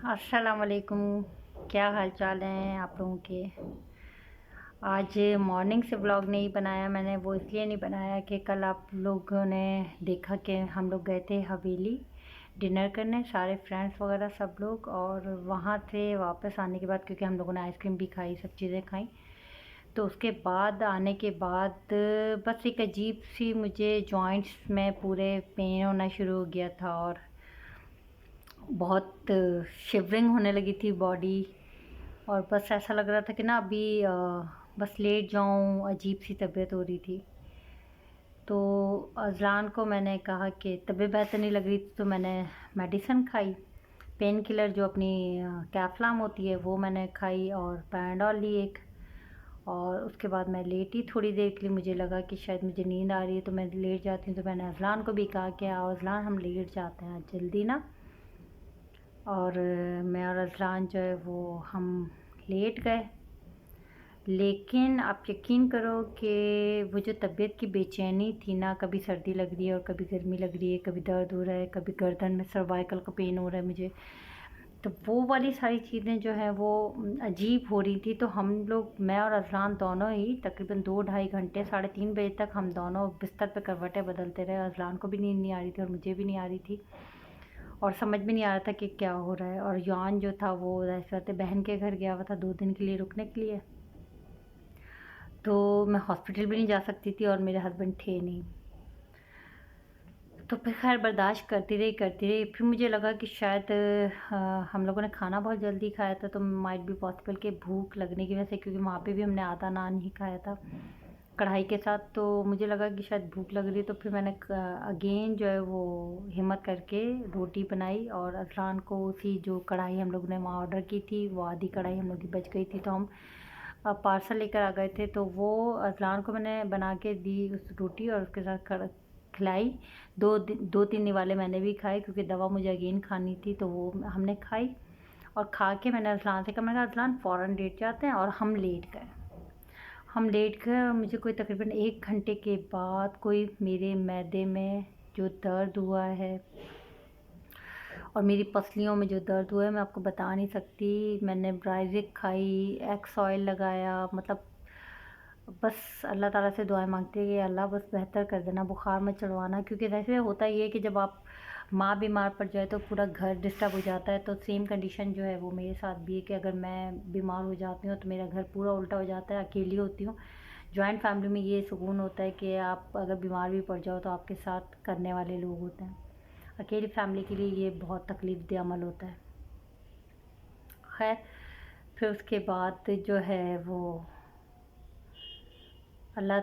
अस्सलाम वालेकुम। क्या हाल चाल हैं आप लोगों के। आज मॉर्निंग से व्लॉग नहीं बनाया मैंने, वो इसलिए नहीं बनाया कि कल आप लोगों ने देखा कि हम लोग गए थे हवेली डिनर करने, सारे फ्रेंड्स वगैरह सब लोग। और वहाँ से वापस आने के बाद, क्योंकि हम लोगों ने आइसक्रीम भी खाई, सब चीज़ें खाई, तो उसके बाद आने के बाद बस एक अजीब सी मुझे जॉइंट्स में पूरे पेन होना शुरू हो गया था और बहुत शिवरिंग होने लगी थी बॉडी। और बस ऐसा लग रहा था कि ना अभी बस लेट जाऊं, अजीब सी तबीयत हो रही थी। तो अज़लान को मैंने कहा कि तबीयत बेहतर नहीं लग रही थी, तो मैंने मेडिसिन खाई, पेन किलर जो अपनी कैफ्लाम होती है वो मैंने खाई, और पैराडोल ली एक। और उसके बाद मैं लेटी थोड़ी देर के लिए, मुझे लगा कि शायद मुझे नींद आ रही है तो मैं लेट जाती हूँ। तो मैंने अज़लान को भी कहा कि आओ अज़लान हम लेट जाते हैं आज जल्दी ना। और मैं और अज़लान जो है वो हम लेट गए। लेकिन आप यकीन करो कि वो जो तबीयत की बेचैनी थी ना, कभी सर्दी लग रही है और कभी गर्मी लग रही है, कभी दर्द हो रहा है, कभी गर्दन में सर्वाइकल का पेन हो रहा है मुझे, तो वो वाली सारी चीज़ें जो हैं वो अजीब हो रही थी। तो हम लोग, मैं और अज़लान दोनों ही तकरीबन 2 ढाई घंटे, 3:30 बजे तक हम दोनों बिस्तर पे करवटें बदलते रहे। अज़लान को भी नींद नहीं आ रही थी और मुझे भी नहीं आ रही थी, और समझ में नहीं आ रहा था कि क्या हो रहा है। और यान जो था वो ऐसे बहन के घर गया हुआ था 2 दिन के लिए रुकने के लिए, तो मैं हॉस्पिटल भी नहीं जा सकती थी और मेरे हस्बैंड थे नहीं। तो फिर खैर बर्दाश्त करती रही। फिर मुझे लगा कि शायद हम लोगों ने खाना बहुत जल्दी खाया था, तो माइट भी पॉसिबल कि भूख लगने की वजह से, क्योंकि वहाँ पे भी हमने आधा नान ही खाया था कढ़ाई के साथ, तो मुझे लगा कि शायद भूख लग रही है। तो फिर मैंने अगेन जो है वो हिम्मत करके रोटी बनाई, और अज़लान को उसी जो कढ़ाई हम लोग ने वहाँ ऑर्डर की थी, वो आधी कढ़ाई हम लोग की बच गई थी, तो हम पार्सल लेकर आ गए थे, तो वो अज़लान को मैंने बना के दी उस रोटी, और उसके साथ खिलाई। 2-3 निवाले मैंने भी खाए, क्योंकि दवा मुझे अगेन खानी थी, तो वो हमने खाई। और खा के मैंने अज़लान से कहा, मैंने कहा अज़लान फ़ौरन लेट जाते हैं, और हम लेट गए। और मुझे कोई तकरीबन 1 घंटे के बाद कोई मेरे मैदे में जो दर्द हुआ है और मेरी पसलियों में जो दर्द हुआ है, मैं आपको बता नहीं सकती। मैंने ब्राइज़िक खाई, एक्स ऑयल लगाया, मतलब बस अल्लाह ताला से दुआएं मांगते हैं कि अल्लाह बस बेहतर कर देना, बुखार मत चढ़वाना। क्योंकि वैसे होता ये है कि जब आप माँ बीमार पड़ जाए तो पूरा घर डिस्टर्ब हो जाता है। तो सेम कंडीशन जो है वो मेरे साथ भी है कि अगर मैं बीमार हो जाती हूँ तो मेरा घर पूरा उल्टा हो जाता है। अकेली होती हूँ। जॉइंट फैमिली में ये सुकून होता है कि आप अगर बीमार भी पड़ जाओ तो आपके साथ करने वाले लोग होते हैं। अकेली फैमिली के लिए ये बहुत तकलीफ दे अमल होता है। खैर, फिर उसके बाद जो है वो अल्लाह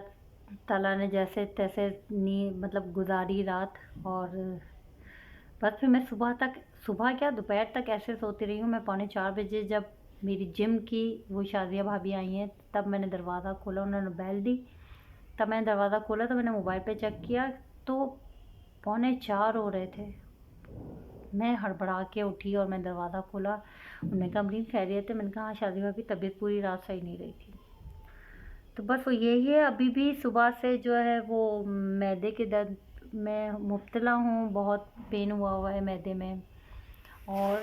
ताला ने जैसे तैसे नी मतलब गुजारी रात। और बस फिर मैं सुबह क्या दोपहर तक ऐसे सोती रही हूँ। मैं 3:45 बजे जब मेरी जिम की वो शाजिया भाभी आई हैं, तब मैंने दरवाज़ा खोला, उन्होंने बेल दी, तब मैंने दरवाज़ा खोला, तो मैंने मोबाइल पे चेक किया तो 3:45 हो रहे थे। मैं हड़बड़ा के उठी और मैं दरवाज़ा खोला। उन्होंने कहा अमरीन खैरियत है? मैंने कहा हाँ शाजिया भाभी, तबीयत पूरी रात सही नहीं रही थी। तो बस वो यही है, अभी भी सुबह से जो है वो मैदे के दर्द में मुब्तला हूँ, बहुत पेन हुआ है मैदे में। और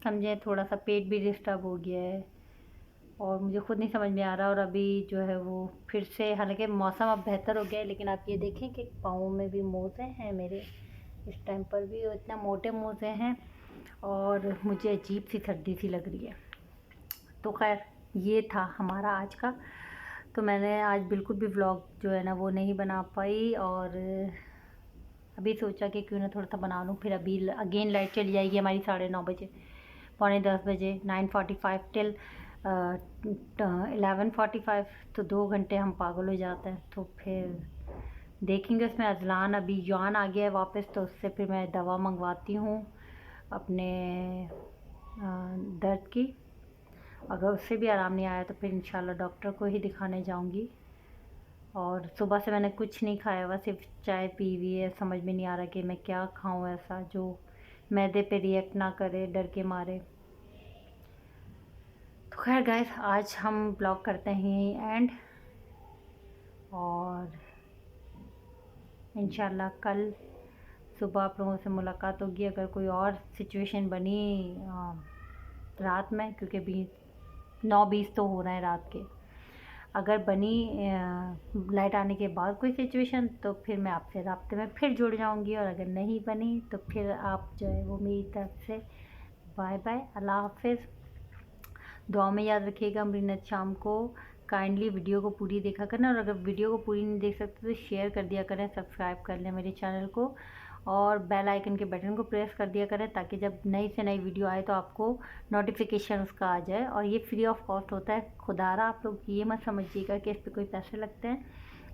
समझे थोड़ा सा पेट भी डिस्टर्ब हो गया है, और मुझे खुद नहीं समझ में आ रहा। और अभी जो है वो फिर से, हालांकि मौसम अब बेहतर हो गया है, लेकिन आप ये देखें कि पाँव में भी मोज़े हैं मेरे, इस टाइम पर भी इतना मोटे मोज़े हैं, और मुझे अजीब सी सर्दी सी लग रही है। तो खैर, ये था हमारा आज का। तो मैंने आज बिल्कुल भी व्लॉग जो है ना वो नहीं बना पाई, और अभी सोचा कि क्यों ना थोड़ा सा बना लूँ। फिर अभी अगेन लाइट चली जाएगी हमारी 9:30 बजे, 9:45 बजे, 9:45 टिल 11:45, तो 2 घंटे हम पागल हो जाते हैं। तो फिर देखेंगे उसमें। अज़लान अभी जान आ गया है वापस, तो उससे फिर मैं दवा मंगवाती हूँ अपने दर्द की। अगर उससे भी आराम नहीं आया तो फिर इंशाल्लाह डॉक्टर को ही दिखाने जाऊंगी। और सुबह से मैंने कुछ नहीं खाया हुआ, सिर्फ चाय पी हुई है। समझ में नहीं आ रहा कि मैं क्या खाऊं ऐसा जो मैदे पे रिएक्ट ना करे, डर के मारे। तो खैर गाइस, आज हम ब्लॉग करते हैं एंड, और इंशाल्लाह कल सुबह आप लोगों से मुलाकात होगी। अगर कोई और सिचुएशन बनी रात में, क्योंकि 9:20 तो हो रहे हैं रात के, अगर बनी लाइट आने के बाद कोई सिचुएशन, तो फिर मैं आपसे राब्ते में फिर जुड़ जाऊंगी, और अगर नहीं बनी तो फिर आप जो है वो मेरी तरफ से बाय बाय, अल्लाह हाफिज़। दुआ में याद रखिएगा। मरीनत शाम को काइंडली वीडियो को पूरी देखा करना, और अगर वीडियो को पूरी नहीं देख सकते तो शेयर कर दिया करें, सब्सक्राइब कर लें मेरे चैनल को, और बेल आइकन के बटन को प्रेस कर दिया करें, ताकि जब नई से नई वीडियो आए तो आपको नोटिफिकेशन उसका आ जाए। और ये फ्री ऑफ कॉस्ट होता है, खुदारा आप लोग ये मत समझिएगा कि इस पर कोई पैसे लगते हैं।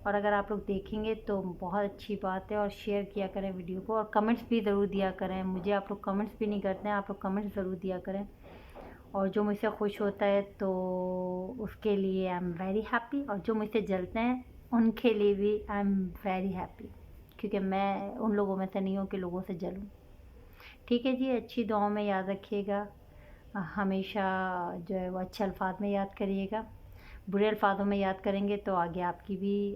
और अगर आप लोग देखेंगे तो बहुत अच्छी बात है, और शेयर किया करें वीडियो को, और कमेंट्स भी ज़रूर दिया करें। मुझे आप लोग कमेंट्स भी नहीं करते हैं, आप लोग कमेंट्स ज़रूर दिया करें, और जो मुझसे खुश होता है तो उसके लिए आई एम वेरी हैप्पी, और जो मुझसे जलते हैं उनके लिए भी आई एम वेरी हैप्पी, क्योंकि मैं उन लोगों में से नहीं हूँ कि लोगों से जलूँ। ठीक है जी, अच्छी दुआओं में याद रखिएगा, हमेशा जो है वो अच्छे अल्फाज में याद करिएगा। बुरे अल्फाजों में याद करेंगे तो आगे आपकी भी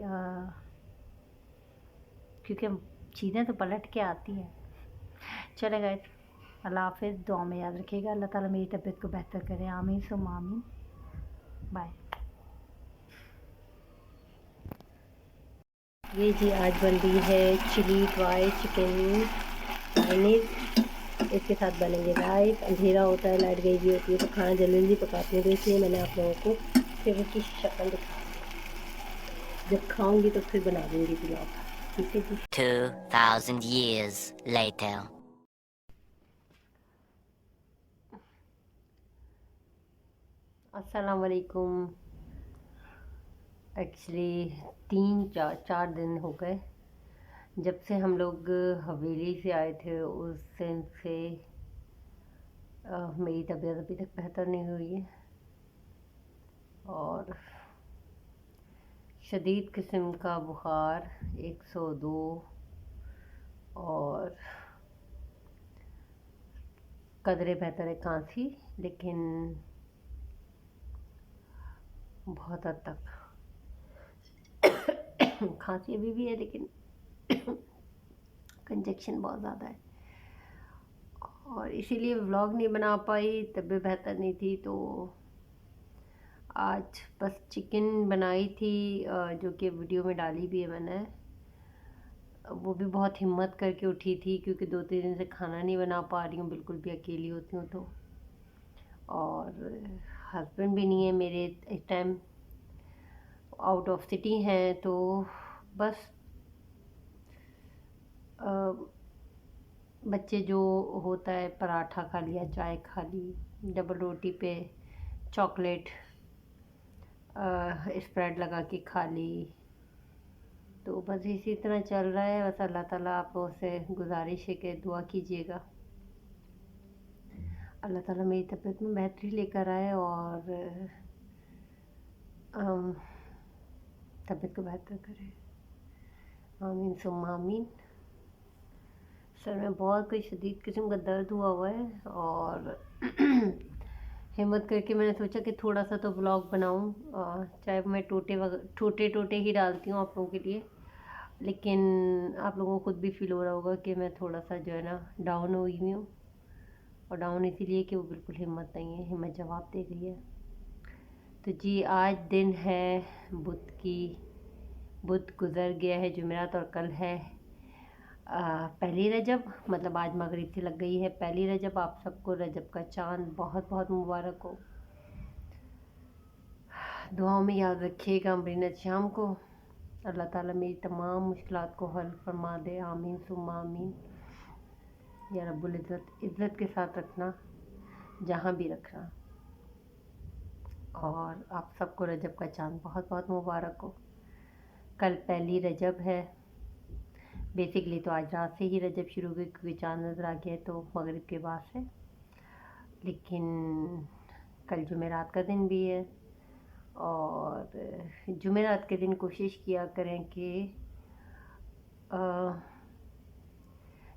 क्योंकि चीज़ें तो पलट के आती हैं। चले गए, अल्लाह हाफिज़। दुआ में याद रखिएगा। अल्लाह ताला मेरी तबीयत को बेहतर करे, आमीन सुम्मा आमीन। बाय। ये जी आज बन रही है चिली ड्राई चिकन चाइनीज़, इसके साथ बनेंगे राइस। अंधेरा होता है, लाइट गई हुई होती है, तो खाना जल्दी जल्दी पकाती हूँ, तो इसलिए मैंने आप लोगों को फिर उसकी शक्ल दिखा दी। जब खाऊंगी तो फिर बना दूँगी ब्लॉग। ठीक है जी। 2000 years later. अस्सलाम वालेकुम। एक्चुअली 3-4 दिन हो गए जब से हम लोग हवेली से आए थे, उस दिन से मेरी तबीयत अभी तक बेहतर नहीं हुई है, और शदीद किस्म का बुखार 102, और कदरे बेहतर है खांसी, लेकिन बहुत हद तक खांसी अभी भी है, लेकिन कंजक्शन बहुत ज़्यादा है, और इसीलिए व्लॉग नहीं बना पाई। तबीयत बेहतर नहीं थी, तो आज बस चिकन बनाई थी, जो कि वीडियो में डाली भी है मैंने। वो भी बहुत हिम्मत करके उठी थी, क्योंकि 2-3 दिन से खाना नहीं बना पा रही हूँ, बिल्कुल भी अकेली होती हूँ तो, और हस्बैंड भी नहीं है मेरे इस टाइम, आउट ऑफ सिटी हैं, तो बस बच्चे जो होता है, पराठा खा लिया, चाय खा ली, डबल रोटी पे चॉकलेट स्प्रेड लगा के खा ली, तो बस इसी तरह चल रहा है। बस अल्लाह ताला आप लोगों से गुजारिश है कि दुआ कीजिएगा, अल्लाह ताला मेरी तबीयत में बेहतरी लेकर आए, और तबीयत को बेहतर करे, आमीन सुम्मा आमीन। सर में बहुत कोई शदीद किस्म का दर्द हुआ है, और हिम्मत करके मैंने सोचा कि थोड़ा सा तो व्लॉग बनाऊं, चाहे मैं टोटे टोटे ही डालती हूँ आप लोगों के लिए, लेकिन आप लोगों को खुद भी फील हो रहा होगा कि मैं थोड़ा सा जो है ना डाउन हुई हुई हूँ, और डाउन इसीलिए कि वो बिल्कुल हिम्मत नहीं है, हिम्मत जवाब दे गई है। तो जी आज दिन है बुध गुज़र गया है जुमेरात, और कल है पहली रजब, मतलब आज मगरिब से लग गई है पहली रजब। आप सबको रजब का चांद बहुत बहुत मुबारक हो। दुआओं में याद रखिएगा मरीनत शाम को। अल्लाह ताला मेरी तमाम मुश्किलात को हल फरमा दे, आमीन सुम्मा आमीन। या रब्बुल इज़्ज़त, इज़्ज़त के साथ रखना जहाँ भी रखना, और आप सबको रजब का चांद बहुत बहुत मुबारक हो। कल पहली रजब है, बेसिकली तो आज रात से ही रजब शुरू हुई, क्योंकि चांद नज़र आ गया तो मगरिब के बाद से, लेकिन कल जुमेरात का दिन भी है, और जुमेरात के दिन कोशिश किया करें कि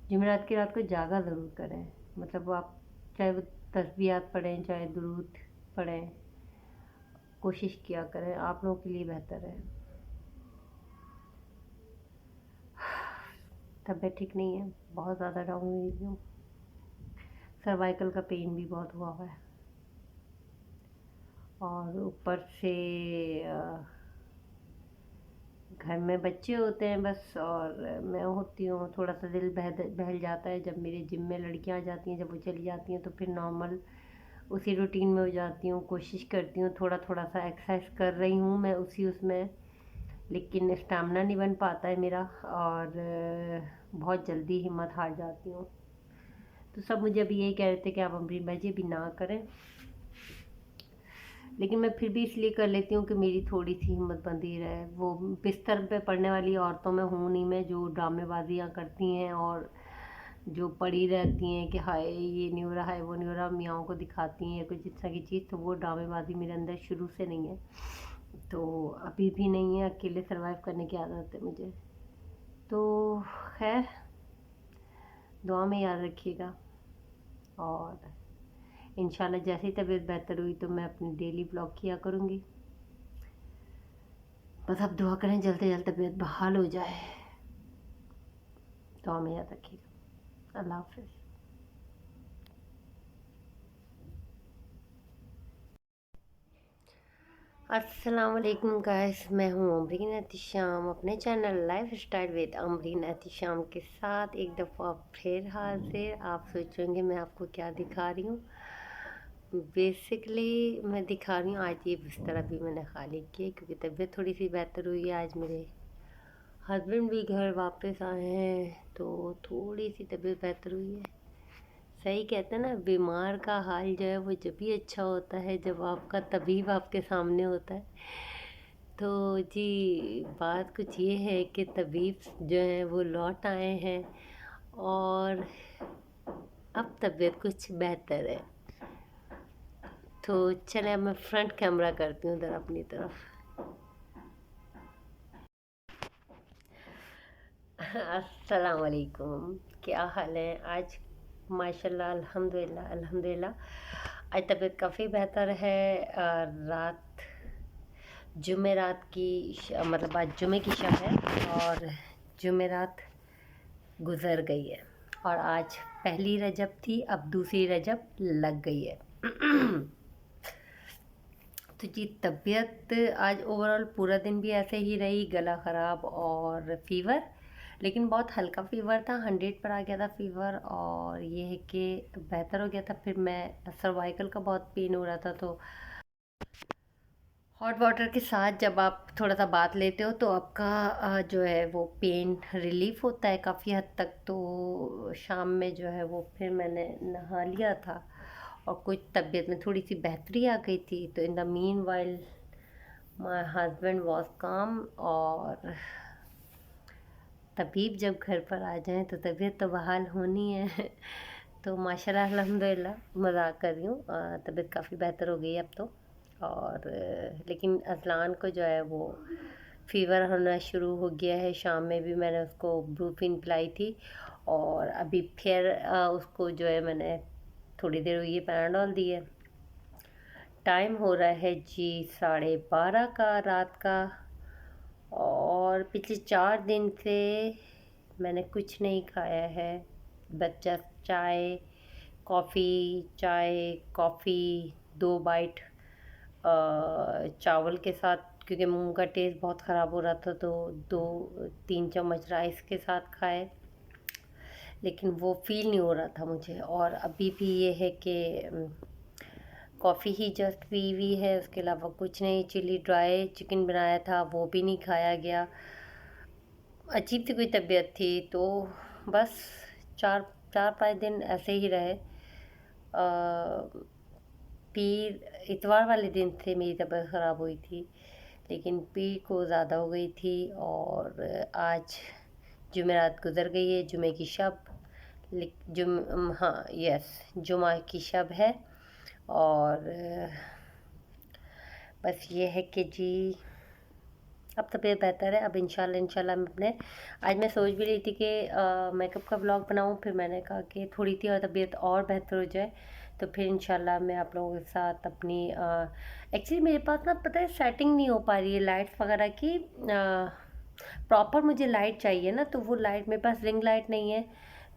जुमेरात की रात को जागा ज़रूर करें, मतलब आप चाहे वो तस्बीहात पढ़ें, चाहे दुरूद पढ़ें, कोशिश किया करें, आप लोगों के लिए बेहतर है। तबीयत ठीक नहीं है, बहुत ज़्यादा डाउन हुई हूँ, सर्वाइकल का पेन भी बहुत हुआ है और ऊपर से घर में बच्चे होते हैं बस, और मैं होती हूँ, थोड़ा सा दिल बहल जाता है जब मेरे जिम में लड़कियाँ आ जाती हैं, जब वो चली जाती हैं तो फिर नॉर्मल उसी रूटीन में हो जाती हूँ। कोशिश करती हूँ, थोड़ा थोड़ा सा एक्सरसाइज कर रही हूँ मैं उसमें, लेकिन स्टेमिना नहीं बन पाता है मेरा और बहुत जल्दी हिम्मत हार जाती हूँ। तो सब मुझे अभी यही कह रहे थे कि आप अमरीन भाई जी अभी ना करें, लेकिन मैं फिर भी इसलिए कर लेती हूँ कि मेरी थोड़ी सी हिम्मत बंधी रहे। वो बिस्तर पे पड़ने वाली औरतों में हूँ नहीं मैं, जो ड्रामेबाजियाँ करती हैं और जो पड़ी रहती हैं कि हाय ये नहीं हो रहा है, वो नहीं हो रहा, मियाँओं को दिखाती हैं या कुछ इस तरह की चीज़। तो वो ड्रामेबाजी मेरे अंदर शुरू से नहीं है, तो अभी भी नहीं है। अकेले सर्वाइव करने की आदत है मुझे। तो खैर, दुआ में याद रखिएगा, और इंशाल्लाह जैसे ही तबीयत बेहतर हुई तो मैं अपनी डेली ब्लॉग किया करूँगी। बस आप दुआ करें जल्द से जल्द तबीयत बहाल हो जाए। दुआ में याद रखिएगा। अल्लाह हाफिज़। अस्सलाम वालेकुम गाइस, मैं हूँ अमरीन एहतिशाम अपने channel life style with Amreen Ehtisham के साथ एक दफ़ा फिर हाजिर। आप सोचेंगे मैं आपको क्या दिखा रही हूँ। बेसिकली मैं दिखा रही हूँ, आज ये बिस्तर अभी मैंने खाली किया क्योंकि तबीयत थोड़ी सी बेहतर हुई है। आज मेरे हस्बैंड भी घर वापस आए हैं तो थोड़ी सी तबीयत बेहतर हुई है। सही कहते हैं ना, बीमार का हाल जो है वो जब भी अच्छा होता है जब आपका तबीब आपके सामने होता है। तो जी बात कुछ ये है कि तबीब जो है वो लौट आए हैं और अब तबीयत कुछ बेहतर है। तो चले अब मैं फ्रंट कैमरा करती हूँ उधर अपनी तरफ। अस्सलाम वालेकुम, क्या हाल है? आज माशाल्लाह अल्हम्दुलिल्लाह अल्हम्दुलिल्लाह आज तबीयत काफ़ी बेहतर है। रात जुमेरात की मतलब आज जुमे की शब है और जुमेरात गुज़र गई है और आज पहली रजब थी, अब दूसरी रजब लग गई है। तो जी तबीयत आज ओवरऑल पूरा दिन भी ऐसे ही रही, गला ख़राब और फ़ीवर, लेकिन बहुत हल्का फ़ीवर था, 100 पर आ गया था फ़ीवर और ये है कि बेहतर हो गया था। फिर मैं सर्वाइकल का बहुत पेन हो रहा था, तो हॉट वाटर के साथ जब आप थोड़ा सा बात लेते हो तो आपका जो है वो पेन रिलीफ होता है काफ़ी हद तक। तो शाम में जो है वो फिर मैंने नहा लिया था और कुछ तबीयत में थोड़ी सी बेहतरी आ गई थी। तो in the mean while my husband was काम, और तबीब जब घर पर आ जाएं तो तबीयत तो बहाल होनी है। तो माशाल्लाह अल्हम्दुलिल्लाह, मज़ाक कर रही हूँ, तबीयत काफ़ी बेहतर हो गई है अब तो। और लेकिन अज़लान को जो है वो फ़ीवर होना शुरू हो गया है। शाम में भी मैंने उसको ब्रूफिन पिलाई थी और अभी फिर उसको जो है मैंने थोड़ी देर हुई है पैराडोल दी है। टाइम हो रहा है जी 12:30 का रात का, और पिछले 4 दिन से मैंने कुछ नहीं खाया है। बच्चा चाय कॉफ़ी 2 बाइट चावल के साथ, क्योंकि मुंह का टेस्ट बहुत ख़राब हो रहा था, तो 2-3 चम्मच राइस के साथ खाए, लेकिन वो फ़ील नहीं हो रहा था मुझे। और अभी भी ये है कि कॉफ़ी ही जस्ट पी हुई है, उसके अलावा कुछ नहीं। चिली ड्राई चिकन बनाया था वो भी नहीं खाया गया। अजीब सी कोई तबीयत थी, तो बस 4-5 दिन ऐसे ही रहे। पीर इतवार वाले दिन से मेरी तबीयत ख़राब हुई थी, लेकिन पीर को ज़्यादा हो गई थी और आज जुमेरात गुज़र गई है, जुमे की शब हाँ यस, जुमा की शब है। और बस ये है कि जी अब तबीयत बेहतर है। अब इंशाल्लाह मैं अपने, आज मैं सोच भी रही थी कि मेकअप का व्लॉग बनाऊं, फिर मैंने कहा कि थोड़ी सी और तबीयत और बेहतर हो जाए तो फिर इंशाल्लाह मैं आप लोगों के साथ अपनी एक्चुअली मेरे पास ना पता है सेटिंग नहीं हो पा रही है लाइट्स वगैरह की। प्रॉपर मुझे लाइट चाहिए ना, तो वो लाइट मेरे पास रिंग लाइट नहीं है।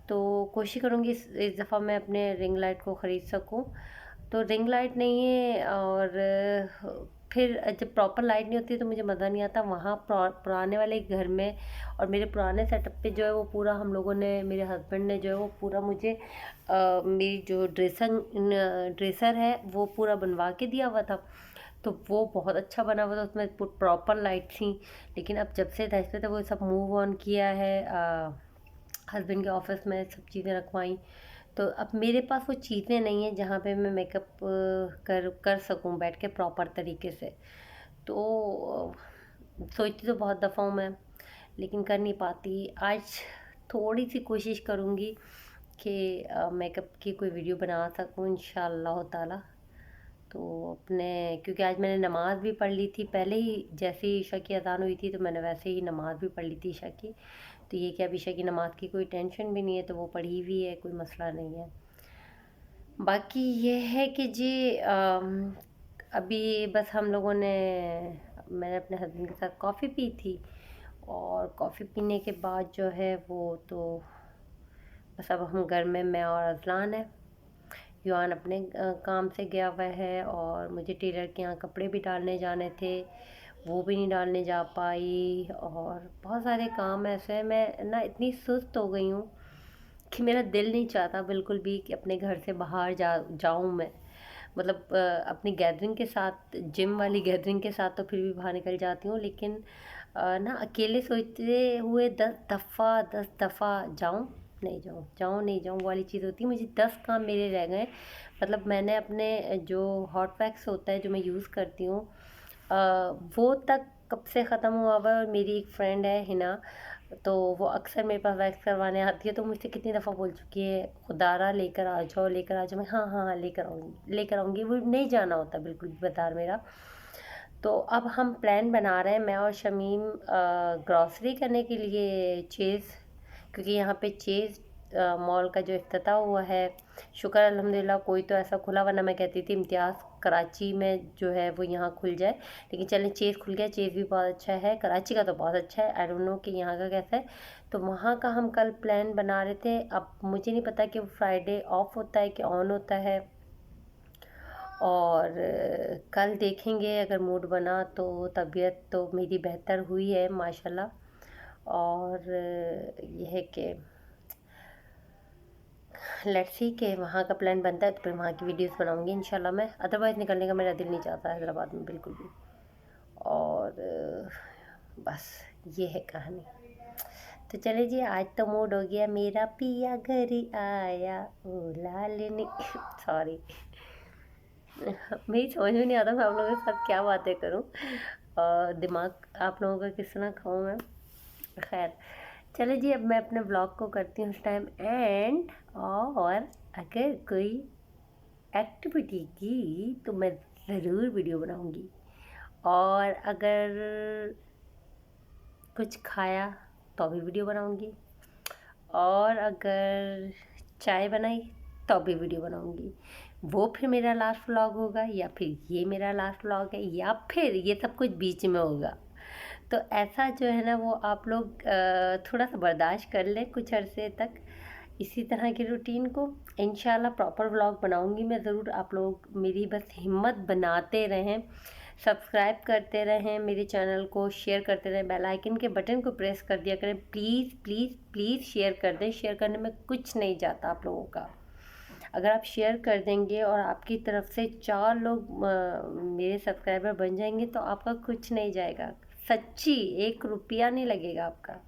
तो कोशिश करूँगी इस दफ़ा मैं अपने रिंग लाइट को ख़रीद सकूँ। तो रिंग लाइट नहीं है, और फिर जब प्रॉपर लाइट नहीं होती तो मुझे मज़ा नहीं आता वहाँ पुराने वाले घर में। और मेरे पुराने सेटअप पे जो है वो पूरा हम लोगों ने, मेरे हस्बैंड ने जो है वो पूरा मुझे मेरी जो ड्रेसर है वो पूरा बनवा के दिया हुआ था। तो वो बहुत अच्छा बना हुआ था, उसमें प्रॉपर लाइट थी। लेकिन अब जब से दहेज पे था वो सब मूव ऑन किया है, हस्बैंड के ऑफिस में सब चीज़ें रखवाई। तो अब मेरे पास वो चीज़ें नहीं हैं जहाँ पे मैं मेकअप कर कर सकूँ बैठ के प्रॉपर तरीके से। तो सोचती तो बहुत दफ़ा हूँ मैं, लेकिन कर नहीं पाती। आज थोड़ी सी कोशिश करूँगी कि मेकअप की कोई वीडियो बना सकूँ इंशाअल्लाह ताला। तो अपने, क्योंकि आज मैंने नमाज़ भी पढ़ ली थी पहले ही, जैसे ही ईशा की अज़ान हुई थी तो मैंने वैसे ही नमाज़ भी पढ़ ली थी ईशा की। तो ये कि अब ईशा की नमाज़ की कोई टेंशन भी नहीं है, तो वो पढ़ी हुई है, कोई मसला नहीं है। बाकी ये है कि जी अभी बस हम लोगों ने, मैंने अपने हस्बैंड के साथ कॉफ़ी पी थी, और कॉफ़ी पीने के बाद जो है वो तो बस अब हम घर में, मैं और अज़लान है। युवान अपने काम से गया हुआ है, और मुझे टेलर के यहाँ कपड़े भी डालने जाने थे, वो भी नहीं डालने जा पाई। और बहुत सारे काम ऐसे हैं, मैं ना इतनी सुस्त हो गई हूँ कि मेरा दिल नहीं चाहता बिल्कुल भी कि अपने घर से बाहर जाऊँ मैं। मतलब अपनी गैदरिंग के साथ, जिम वाली गैदरिंग के साथ तो फिर भी बाहर निकल जाती हूँ, लेकिन ना अकेले सोचते हुए 10 दफ़ा जाऊँ नहीं जाऊँ, जाऊँ नहीं जाऊँ वाली चीज़ होती है। मुझे 10 काम मेरे रह गए। मतलब मैंने अपने जो हॉट वैक्स होता है जो मैं यूज़ करती हूँ, वो तक कब से ख़त्म हुआ हुआ है। और मेरी एक फ्रेंड है हिना, तो वो अक्सर मेरे पास वैक्स करवाने आती है, तो मुझसे कितनी दफ़ा बोल चुकी है, खुदारा लेकर आ जाओ, लेकर आ जाओ। मैं हाँ हाँ हाँ लेकर आऊँगी। वो नहीं जाना होता बिल्कुल भी बाज़ार मेरा। तो अब हम प्लान बना रहे हैं, मैं और शमीम, ग्रॉसरी करने के लिए चेज़, क्योंकि यहाँ पे चेज़ मॉल का जो इफ्तिताह हुआ है, शुक्र अल्हम्दुलिल्लाह कोई तो ऐसा खुला, वरना मैं कहती थी इम्तियाज़ कराची में जो है वो यहाँ खुल जाए। लेकिन चलें, चेज़ खुल गया, चेज़ भी बहुत अच्छा है, कराची का तो बहुत अच्छा है। आई डोंट नो कि यहाँ का कैसा है। तो वहाँ का हम कल प्लान बना रहे थे। अब मुझे नहीं पता कि वो फ्राइडे ऑफ होता है कि ऑन होता है, और कल देखेंगे। अगर मूड बना तो, तबीयत तो मेरी बेहतर हुई है माशाल्लाह। और यह है कि लेट्स सी कि वहाँ का प्लान बनता है तो फिर वहाँ की वीडियोस बनाऊंगी इंशाल्लाह मैं। अदरवाइज़ निकलने का मेरा दिल नहीं चाहता हैदराबाद में बिल्कुल भी। और बस ये है कहानी। तो चले जी, आज तो मूड हो गया मेरा, पिया घर आया ओ लालनी सॉरी मेरी समझ में नहीं आता मैं आप लोगों के साथ क्या बातें करूं, और दिमाग आप लोगों का किस तरह खाऊं मैं। खैर चलो जी, अब मैं अपने ब्लॉग को करती हूँ उस टाइम एंड। और अगर कोई एक्टिविटी की तो मैं ज़रूर वीडियो बनाऊँगी, और अगर कुछ खाया तो भी वीडियो बनाऊँगी, और अगर चाय बनाई तो भी वीडियो बनाऊँगी। वो फिर मेरा लास्ट व्लॉग होगा, या फिर ये मेरा लास्ट व्लॉग है, या फिर ये सब कुछ बीच में होगा। तो ऐसा जो है ना वो आप लोग थोड़ा सा बर्दाश्त कर लें कुछ अरसे तक, इसी तरह की रूटीन को। इंशाल्लाह प्रॉपर व्लॉग बनाऊंगी मैं ज़रूर। आप लोग मेरी बस हिम्मत बनाते रहें, सब्सक्राइब करते रहें मेरे चैनल को, शेयर करते रहें, बेल आइकन के बटन को प्रेस कर दिया करें। प्लीज़ प्लीज़ प्लीज़ शेयर कर दें। शेयर करने में कुछ नहीं जाता आप लोगों का। अगर आप शेयर कर देंगे और आपकी तरफ से 4 लोग मेरे सब्सक्राइबर बन जाएंगे तो आपका कुछ नहीं जाएगा, सच्ची 1 रुपया नहीं लगेगा आपका।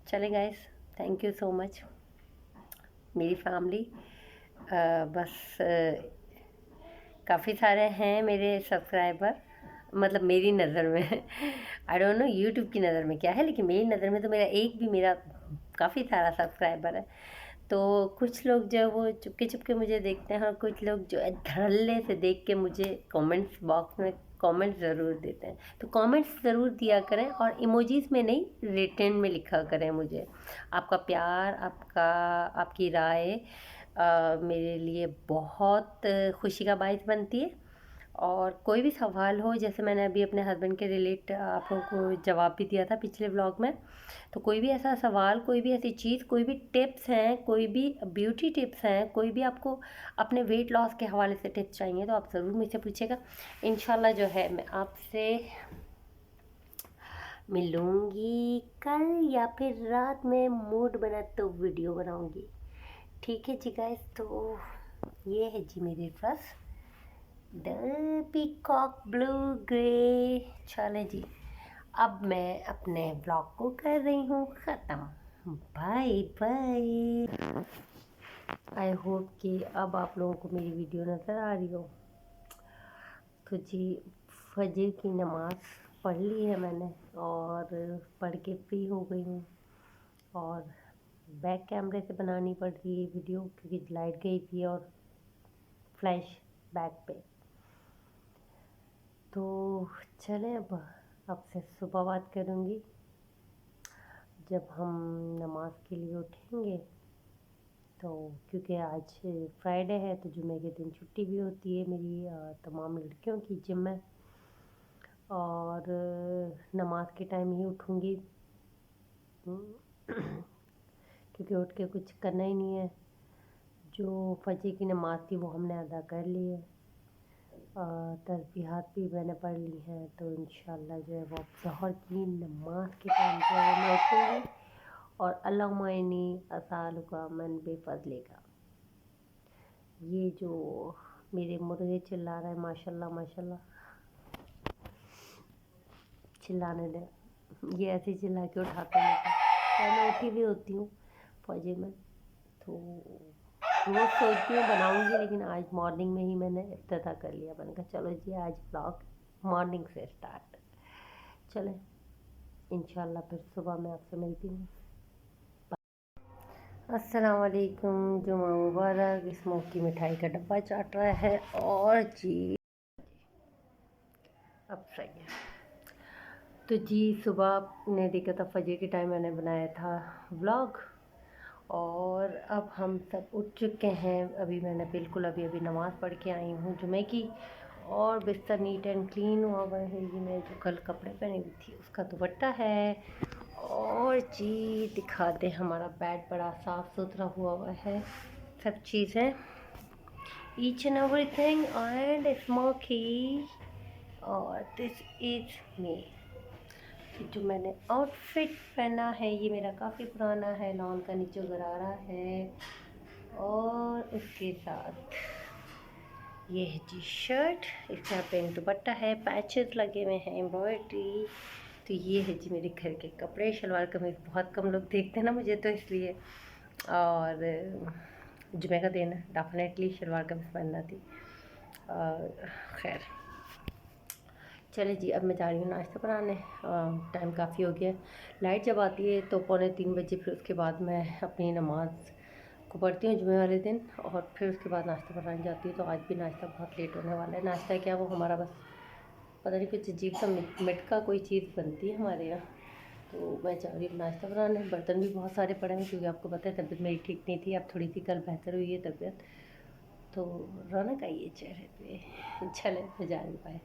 चले guys, thank you so much मेरी फैमिली। बस काफ़ी सारे हैं मेरे सब्सक्राइबर, मतलब मेरी नज़र में आई डोंट नो यूट्यूब की नज़र में क्या है, लेकिन मेरी नज़र में तो मेरा काफ़ी सारा सब्सक्राइबर है। तो कुछ लोग जो है वो चुपके चुपके मुझे देखते हैं, और कुछ लोग जो है धड़ल्ले से देख के मुझे कमेंट्स बॉक्स में कमेंट्स ज़रूर देते हैं। तो कमेंट्स ज़रूर दिया करें, और इमोजीज़ में नहीं, रिटन में लिखा करें मुझे आपका प्यार, आपकी राय मेरे लिए बहुत खुशी का बायस बनती है। और कोई भी सवाल हो, जैसे मैंने अभी अपने हस्बैंड के रिलेट आप लोगों को जवाब भी दिया था पिछले व्लॉग में, तो कोई भी ऐसा सवाल, कोई भी ऐसी चीज़, कोई भी टिप्स हैं, कोई भी ब्यूटी टिप्स हैं, कोई भी आपको अपने वेट लॉस के हवाले से टिप्स चाहिए तो आप ज़रूर मुझसे पूछेगा। इंशाल्लाह जो है मैं आपसे मिलूँगी कल या फिर रात में मूड बना तो वीडियो बनाऊँगी। ठीक है जी गाइस, तो ये है जी मेरे पास द पीकॉक ब्लू ग्रे। चले जी, अब मैं अपने ब्लॉग को कर रही हूँ ख़त्म। Bye bye. आई होप कि अब आप लोगों को मेरी वीडियो नज़र आ रही हो। तो जी, फजर की नमाज़ पढ़ ली है मैंने और पढ़ के फ्री हो गई हूँ। और बैक कैमरे से बनानी पड़ रही है वीडियो क्योंकि लाइट गई थी और फ्लैश बैक पे। तो चलें, अब आपसे सुबह बात करूँगी जब हम नमाज के लिए उठेंगे। तो क्योंकि आज फ्राइडे है तो जुमे के दिन छुट्टी भी होती है मेरी तमाम लड़कियों की जिम में। और नमाज के टाइम ही उठूँगी क्योंकि उठ के कुछ करना ही नहीं है। जो फजर की नमाज़ थी वो हमने अदा कर ली है, तस्बीहात भी मैंने पढ़ ली हैं। तो इंशाल्लाह जो है वो ज़ोहर की नमाज के टाइम जो है मैं उठूँगी और अल्लाहुम्मा इन्नी अस्अलुका मन बेफज़लिका। ये जो मेरे मुर्गे चिल्ला रहा है, माशाल्लाह माशाल्लाह, चिल्लाने दे, ये ऐसे चिल्ला के उठाते हैं मुझे। और मैं उठी भी होती हूँ फजर में, तो रोज़ सोचती हूँ बनाऊँगी, लेकिन आज मॉर्निंग में ही मैंने इफ्तिताह कर लिया। मैंने कहा चलो जी आज ब्लॉग मॉर्निंग से स्टार्ट। चलें, इंशाल्लाह फिर सुबह मैं आपसे मिलती हूँ। अस्सलाम वालेकुम, जुमा मुबारक। स्मोक की मिठाई का डब्बा चाट रहा है और जी अब सही है। तो जी सुबह ने देखा था फजर के टाइम मैंने बनाया था व्लॉग और अब हम सब उठ चुके हैं। अभी मैंने बिल्कुल अभी नमाज़ पढ़ के आई हूँ जुमे की, और बिस्तर नीट एंड क्लीन हुआ हुआ है। ये मैं जो कल कपड़े पहनी हुई थी उसका दुपट्टा है। और जी दिखा दे, हमारा बेड बड़ा साफ़ सुथरा हुआ है, सब चीज़ें, each and everything and smoky. और दिस इज़ मी। जो मैंने आउटफिट पहना है ये मेरा काफ़ी पुराना है, लॉन का नीचे गरारा है और उसके साथ ये है जी शर्ट, इसका पेंट दुपट्टा है, पैचेस लगे हुए हैं, एम्ब्रॉयडरी। तो ये है जी मेरे घर के कपड़े। शलवार कमीज़ बहुत कम लोग देखते हैं ना मुझे, तो इसलिए। और जुमे का दिन डेफिनेटली शलवार कमीज़ पहनना थी। खैर चले जी, अब मैं जा रही हूँ नाश्ता बनाने। टाइम काफ़ी हो गया। लाइट जब आती है तो 2:45 बजे, फिर उसके बाद मैं अपनी नमाज़ को पढ़ती हूँ जुमे वाले दिन, और फिर उसके बाद नाश्ता बनाने जाती हूँ। तो आज भी नाश्ता बहुत लेट होने वाला है। नाश्ता क्या, वो हमारा बस पता नहीं कुछ अजीब सा मिटका कोई चीज़ बनती है हमारे यहाँ। तो मैं जा रही हूँ नाश्ता बनाने। बर्तन भी बहुत सारे पड़े हैं क्योंकि आपको पता है तबीयत मेरी ठीक नहीं थी। अब थोड़ी सी कल बेहतर हुई है तबीयत, तो रौनक आई है चेहरे पे। चले मैं जा रही हूँ।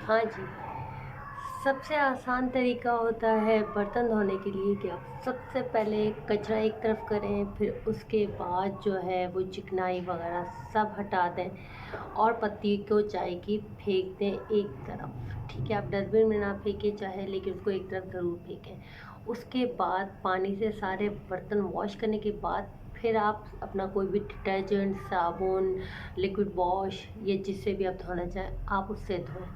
हाँ जी, सबसे आसान तरीका होता है बर्तन धोने के लिए कि आप सबसे पहले कचरा एक तरफ करें, फिर उसके बाद जो है वो चिकनाई वगैरह सब हटा दें और पत्ती को चाय की फेंक दें एक तरफ। ठीक है, आप डस्टबिन में ना फेंकें चाहे, लेकिन उसको एक तरफ ज़रूर फेंकें। उसके बाद पानी से सारे बर्तन वॉश करने के बाद फिर आप अपना कोई भी डिटर्जेंट, साबुन, लिक्विड वॉश या जिससे भी आप धोना चाहें आप उससे धोएं।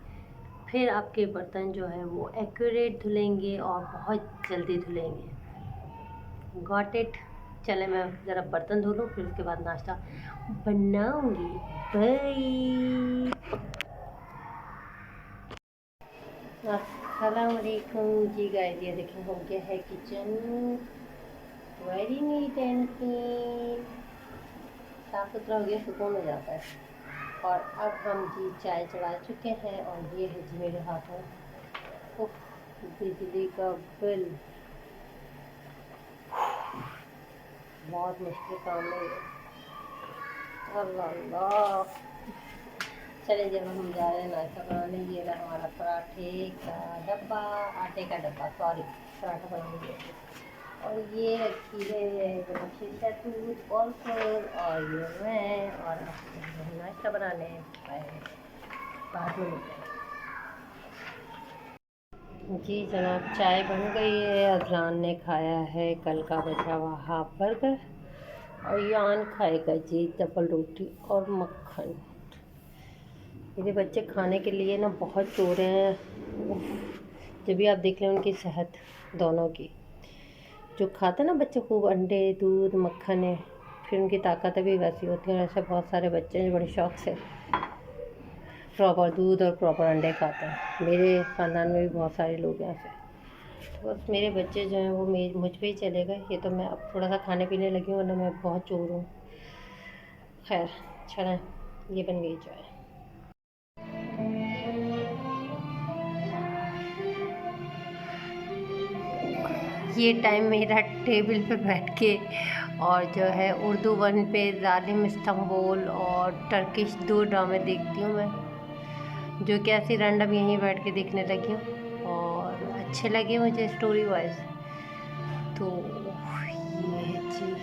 फिर आपके बर्तन जो है वो एक्यूरेट धुलेंगे और बहुत जल्दी धुलेंगे। Got it. चले मैं ज़रा बर्तन धो लूँ, फिर उसके बाद नाश्ता बनाऊंगी। बाय। अस्सलाम वालेकुम जी गाइस, ये देखें हो गया है kitchen very neat and clean, साफ सुथरा हो गया, सुकून हो जाता है। और अब हम जी चाय चढ़ा चुके हैं और ये है जी मेरे हाथों बिजली का बिल। बहुत मुश्किल काम है ये, अल्लाह अल्लाह। चले जब हम जा रहे हैं नाश्ता बनाने, ये रहा हमारा पराठे का डब्बा, आटे का डब्बा, सॉरी पराठा बनाने। और ये रखी है शहतूत और फूल, और ये मैं और नाश्ता बनाने बाद में मिलते हैं। जी जनाब, चाय बन गई है। अजलान ने खाया है कल का बचा हुआ हाफ बर्गर और यान खाएगा जी डबल रोटी और मक्खन। मेरे बच्चे खाने के लिए ना बहुत चोर हैं। जब भी आप देख लें उनकी सेहत दोनों की, जो खाते ना बच्चे खूब अंडे, दूध, मक्खन है, फिर उनकी ताकत भी वैसी होती है। ऐसे बहुत सारे बच्चे हैं जो बड़े शौक से प्रॉपर दूध और प्रॉपर अंडे खाते हैं। मेरे ख़ानदान में भी बहुत सारे लोग हैं ऐसे। तो बस मेरे बच्चे जो हैं वो मुझ पे ही चले गए। ये तो मैं अब थोड़ा सा खाने पीने लगी हूँ, वरना मैं बहुत चोर हूँ। खैर चलें, ये बन गई चाय। ये टाइम मेरा टेबल पे बैठ के और जो है उर्दू वन पे जालिम इस्तांबुल और टर्किश 2 ड्रामे देखती हूँ मैं, जो कि ऐसी रैंडम यहीं बैठ के देखने लगी हूँ और अच्छे लगे मुझे स्टोरी वाइज। तो ये है जी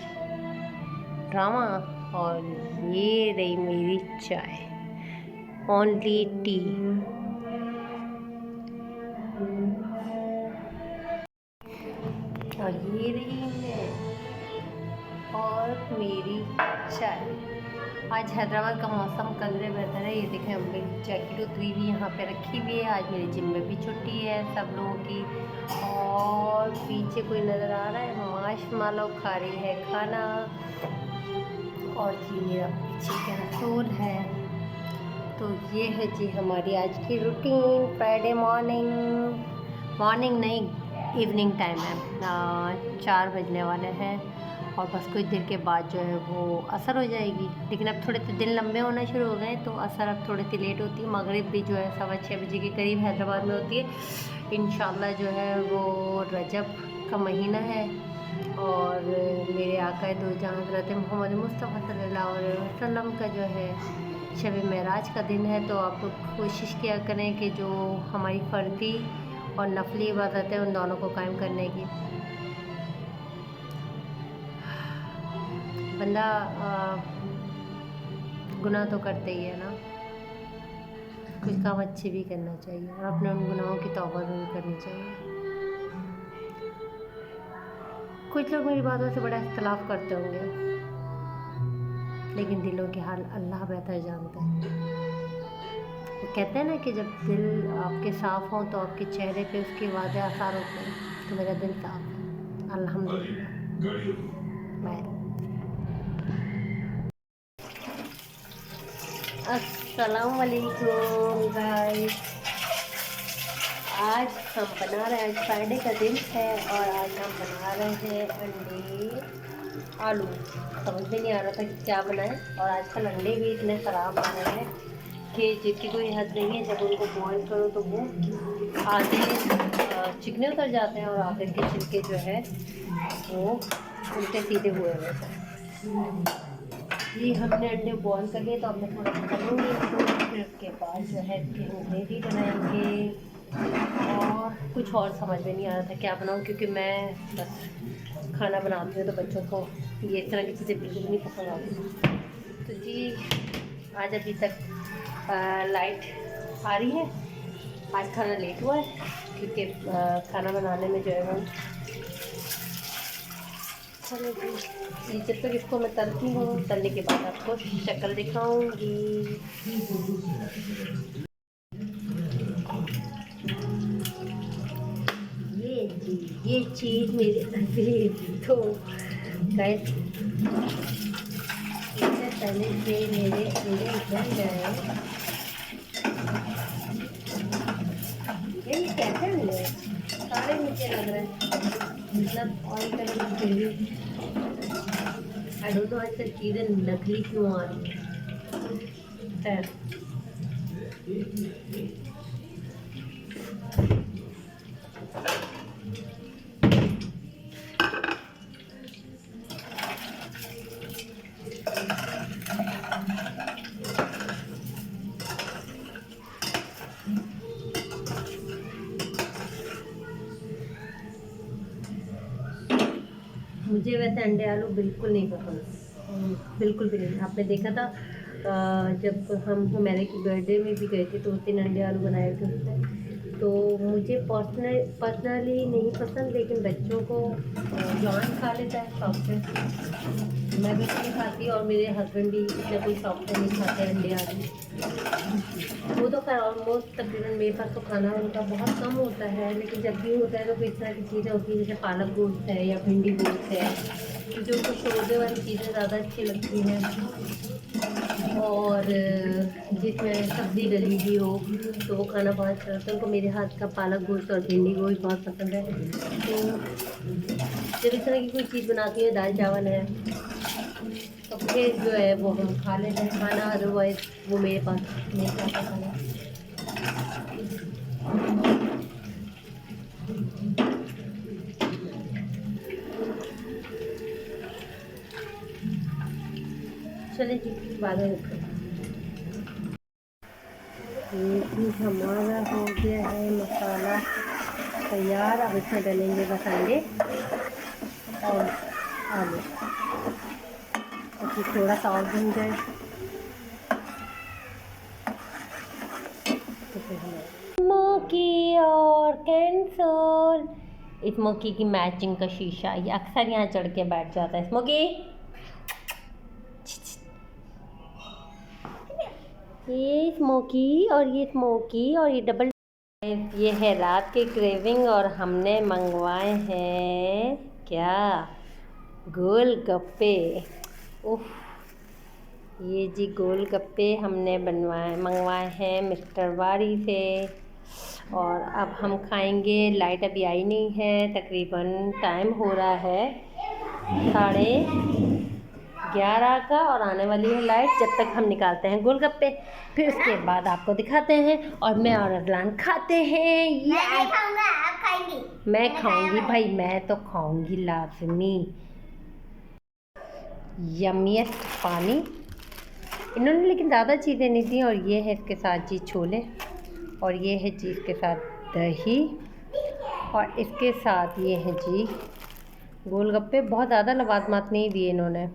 ड्रामा और ये रही मेरी चाय, ओनली टी। और ये रही मैं और मेरी चाय। आज हैदराबाद का मौसम कलरे बेहतर है। ये देखें हम मेरी जैकेट उतरी हुई यहाँ पे रखी हुई है। आज मेरे जिम में भी छुट्टी है सब लोगों की। और पीछे कोई नज़र आ रहा है, मार्शमेलो खा रही है खाना। और जी मेरा पीछे कैंसोल है। तो ये है जी हमारी आज की रूटीन। फ्राइडे मॉर्निंग नहीं, इवनिंग टाइम है। 4 बजने वाले हैं और बस कुछ देर के बाद जो है वो असर हो जाएगी। लेकिन अब थोड़े से दिन लंबे होना शुरू हो गए तो असर अब थोड़ी सी लेट होती है। मगरिब भी जो है 6:15 बजे के करीब हैदराबाद में होती है। इंशाल्लाह जो है वो रजब का महीना है और मेरे आका दो जहां हज़रत मोहम्मद मुस्तफ़ा सल्लल्लाहु अलैहि वसल्लम का जो है शब मेराज का दिन है। तो आप लोग कोशिश किया करें कि जो हमारी फ़र्दी और नफली इबादत है उन दोनों को कायम करने की। बंदा गुनाह तो करते ही है ना, कुछ काम अच्छे भी करना चाहिए और अपने उन गुनाहों की तौबा भी करनी चाहिए। कुछ लोग मेरी बातों से बड़ा इख्तलाफ करते होंगे, लेकिन दिलों के हाल अल्लाह बेहतर जानता है। वो कहते हैं ना कि जब दिल आपके साफ़ हों तो आपके चेहरे पे उसके वाज़े आसार होते हैं। तो मेरा दिल साफ़ है अल्हम्दुलिल्लाह। बाय। अस्सलाम वालेकुम गाइस। आज हम बना रहे हैं, आज फ्राइडे का दिन है और आज हम बना रहे हैं अंडे आलू। समझ में नहीं आ रहा था कि क्या बनाएं। और आजकल अंडे भी इतने ख़राब आ रहे हैं कि जिसकी कोई हद नहीं है। जब उनको बॉईल करो तो वो आधे चिकने उतर जाते हैं और आधे के छिलके जो है वो उल्टे सीधे हुए हुए हैं। ये हमने अंडे बॉईल कर लिए तो अब मैं थोड़ा तलूँगी इसको, फिर उसके बाद जो है ग्रेवी बनाएंगे। और कुछ और समझ में नहीं आ रहा था क्या बनाऊँ, क्योंकि मैं बस खाना बनाती हूँ तो बच्चों को ये इस तरह की चीज़ें बिल्कुल नहीं पसंद आती। तो जी आज अभी तक लाइट आ रही है। आज खाना लेट हुआ है क्योंकि खाना बनाने में जो है वो चलो जी, ये जब तक इसको मैं तलती हूँ, तलने के बाद आपको शक्ल दिखाऊंगी। ये जी, ये चीज़ मेरे अभी तो गाइस, इससे पहले से मेरे पूरे बन गए। ये कैसे मिले, सारे नीचे लग रहे हैं, मतलब ऑयल कलर फिर भी आई डोंट नो आजकल चीज़ें नकली क्यों आ रही है। मुझे वैसे अंडे आलू बिल्कुल नहीं पसंद, बिल्कुल भी नहीं। आपने देखा था जब हम हमारे की बर्थडे में भी गए थे तो उस दिन अंडे आलू बनाए थे उसने, तो मुझे पर्सनली नहीं पसंद, लेकिन बच्चों को जॉन खा लेता है शौक से, मैं भी नहीं खाती और मेरे हस्बैंड भी इतना कोई शौक से नहीं खाते अंडे आलू। वो तो खैर ऑलमोस्ट तकरीबन मेरे पास तो खाना उनका बहुत कम होता है, लेकिन जब भी होता है तो इस तरह की चीज़ें होती है जैसे पालक गोश्त है या भिंडी गोश्त है, क्योंकि उनको शोरबे वाली चीज़ें ज़्यादा अच्छी लगती हैं और जिसमें सब्ज़ी डली हुई हो तो वो खाना बहुत अच्छा लगता है उनको। मेरे हाथ का पालक गोश्त और भिंडी गोश्त बहुत पसंद है, तो जब इस तरह की कोई चीज़ बनाती है, दाल चावल है, तो फिर जो है वो हम खा लेते हैं खाना, अदरवाइज़ वो मेरे पास नहीं खाता खाना। चलिए जी, बाद में रखते हैं। ये भी हमारा हो गया है मसाला तैयार। अब इसमें डालेंगे बस अंडे और आलू, और थोड़ा सा और भून जाए तो फिर हमारा स्मोकी और कैंसर। स्मोकी की मैचिंग का शीशा ये अक्सर यहाँ चढ़ के बैठ जाता है। स्मोकी, ये स्मोकी और ये स्मोकी और ये डबल। ये है रात के क्रेविंग और हमने मंगवाए हैं क्या, गोल गप्पे। उफ, ये जी गोल गप्पे हमने मंगवाए हैं मिस्टर वारी से, और अब हम खाएंगे। लाइट अभी आई नहीं है, तकरीबन टाइम हो रहा है 11:30 का और आने वाली है लाइट। जब तक हम निकालते हैं गोलगप्पे, फिर उसके बाद आपको दिखाते हैं और मैं और अदलान खाते हैं। मैं खाऊंगी भाई, मैं तो खाऊंगी लाजमी। यमियत पानी इन्होंने लेकिन ज़्यादा चीज़ें नहीं दी, और ये है इसके साथ जी छोले, और ये है जी इसके साथ दही, और इसके साथ ये है जी गोलगप्पे। बहुत ज़्यादा लवाजमात नहीं दिए इन्होंने।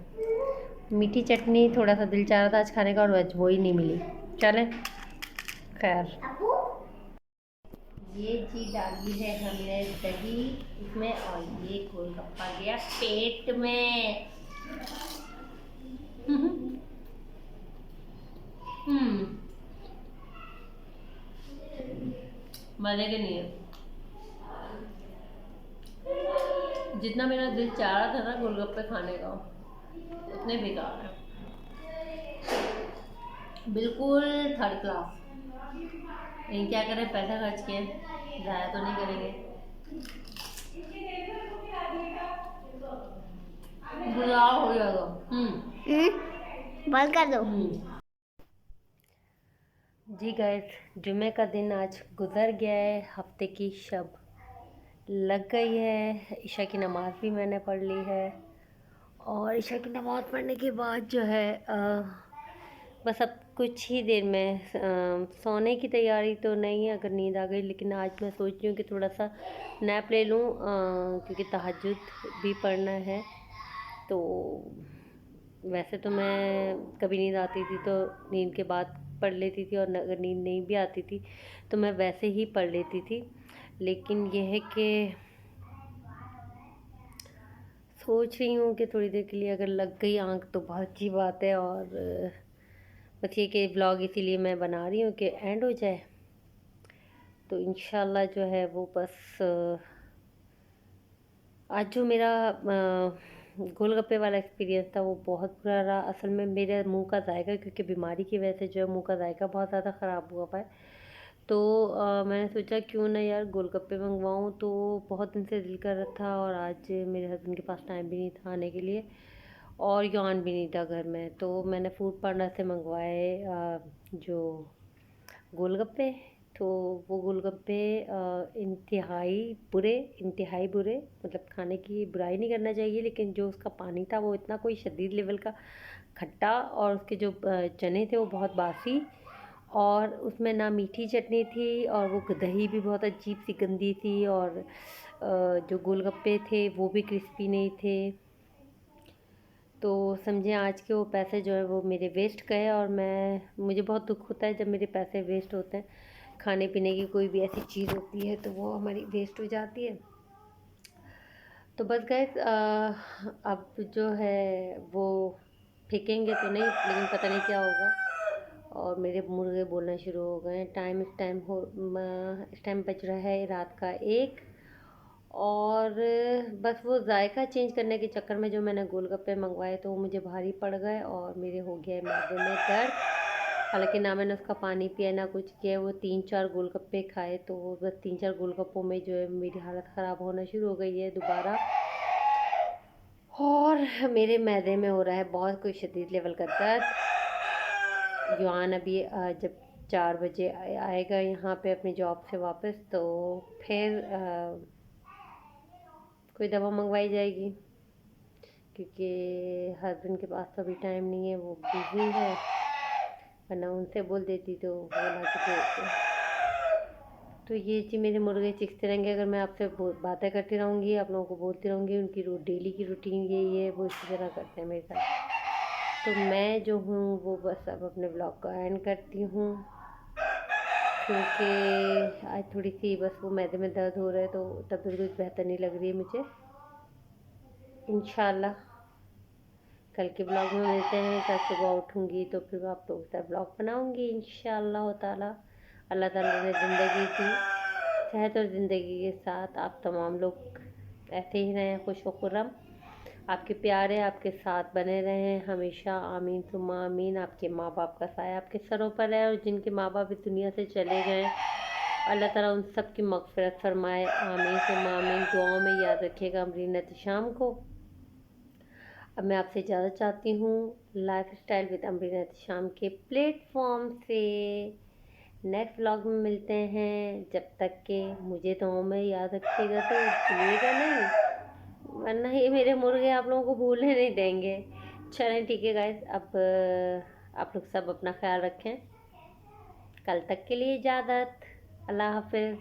मीठी चटनी थोड़ा सा दिल चाह रहा था आज खाने का, और वेज वो ही नहीं मिली। चलें खैर, ये चीज़ डाली है हमने दही इसमें, और ये गोलगप्पा गया पेट में। मजे के नहीं है। जितना मेरा दिल चाह रहा था ना गोलगप्पे खाने का, उतने बेकार है, बिल्कुल थर्ड क्लास। लेकिन क्या करें, पैसा खर्च किए, ज़ाया तो नहीं करेंगे। बुलाओ हो जाएगा। बंद कर दो जी। गाइस, जुमे का दिन आज गुजर गया है, हफ्ते की शब लग गई है। ईशा की नमाज़ भी मैंने पढ़ ली है, और ईशा की नमाज़ पढ़ने के बाद जो है बस अब कुछ ही देर में सोने की तैयारी तो नहीं है, अगर नींद आ गई। लेकिन आज मैं सोच रही हूँ कि थोड़ा सा नैप ले लूँ, क्योंकि तहज्जुद भी पढ़ना है। तो वैसे तो मैं कभी नींद आती थी तो नींद के बाद पढ़ लेती थी, और अगर नींद नहीं भी आती थी तो मैं वैसे ही पढ़ लेती थी। लेकिन यह है कि सोच रही हूँ कि थोड़ी देर के लिए अगर लग गई आँख तो बहुत अच्छी बात है, और बस ये कि ब्लॉग इसीलिए मैं बना रही हूँ कि एंड हो जाए। तो इंशाल्लाह जो है वो बस आज जो मेरा गोलगप्पे वाला एक्सपीरियंस था वो बहुत बुरा रहा। असल में मेरे मुंह का जायका, क्योंकि बीमारी की वजह से जो है मुंह का जायका बहुत ज़्यादा ख़राब हुआ है। तो मैंने सोचा क्यों ना यार गोलगप्पे मंगवाऊँ, तो बहुत दिन से दिल कर रहा था, और आज मेरे हस्बैंड के पास टाइम भी नहीं था आने के लिए, और यौन भी नहीं था घर में। तो मैंने फूड पांडा से मंगवाए जो गोलगप्पे। तो वो गोलगप्पे इंतहाई बुरे, मतलब खाने की बुराई नहीं करना चाहिए, लेकिन जो उसका पानी था वो इतना कोई शदीद लेवल का खट्टा, और उसके जो चने थे वो बहुत बासी, और उसमें ना मीठी चटनी थी, और वो दही भी बहुत अजीब सी गंदी थी, और जो गोलगप्पे थे वो भी क्रिस्पी नहीं थे। तो समझे आज के वो पैसे जो है वो मेरे वेस्ट गए, और मुझे बहुत दुख होता है जब मेरे पैसे वेस्ट होते हैं। खाने पीने की कोई भी ऐसी चीज़ होती है तो वो हमारी वेस्ट हो जाती है। तो बस गैस अब जो है वो फेंकेंगे तो नहीं, लेकिन पता नहीं क्या होगा। और मेरे मुर्गे बोलना शुरू हो गए हैं। इस टाइम बज रहा है रात का 1, और बस वो जायका चेंज करने के चक्कर में जो मैंने गोलगप्पे मंगवाए तो वो मुझे भारी पड़ गए, और मेरे हो गया मैदे में दर्द। हालांकि ना मैंने उसका पानी पिया ना कुछ किया, वो 3-4 गोलगप्पे खाए, तो वो बस 3-4 गोलगप्पों में जो है मेरी हालत ख़राब होना शुरू हो गई है दोबारा, और मेरे मैदे में हो रहा है बहुत कोई शदीद लेवल का दर्द। युआन अभी जब 4 बजे आएगा यहाँ पे अपनी जॉब से वापस, तो फिर कोई दवा मंगवाई जाएगी, क्योंकि हस्बैंड के पास तो अभी टाइम नहीं है, वो बिज़ी है, वरना उनसे बोल देती तो वो ला के देते। तो ये जी मेरे मुर्गे चीखते रहेंगे अगर मैं आपसे बातें करती रहूँगी, आप लोगों को बोलती रहूँगी। उनकी डेली की रूटीन यही है, वो इसी तरह करते हैं मेरे साथ। तो मैं जो हूँ वो बस अब अपने ब्लॉग को एंड करती हूँ, क्योंकि आज थोड़ी सी बस वो मैदे में दर्द हो रहा है, तो तबीयत कुछ बेहतर नहीं लग रही है मुझे। इंशाल्लाह कल के ब्लॉग में मिलते हैं। कल सुबह उठूँगी तो फिर आप लोगों के साथ ब्लॉग बनाऊँगी इंशाल्लाह ताला। अल्लाह ताला ने ज़िंदगी दी, सेहत और ज़िंदगी के साथ आप तमाम लोग ऐसे ही रहें, खुश व खुर्रम। आपके प्यारे आपके साथ बने रहें हमेशा, आमीन सुम्मा आमीन। आपके माँ बाप का साया आपके सरों पर है, और जिनके माँ बाप इस दुनिया से चले गए अल्लाह ताला उन सब की मग़फ़िरत फरमाए, आमीन सुम्मा आमीन। दुआओं में याद रखिएगा अमरीन एहतिशाम को। अब मैं आपसे इजाज़त चाहती हूँ life style with Amreen Ehtisham के प्लेटफॉर्म से। नेक्स्ट व्लॉग में मिलते हैं, जब तक के मुझे दुआओं में याद रखिएगा, तो भूलिएगा नहीं, वरना ये मेरे मुर्गे आप लोगों को भूलने नहीं देंगे। चलें ठीक है गाइस, अब आप लोग सब अपना ख्याल रखें। कल तक के लिए इजाज़त, अल्लाह हाफिज़।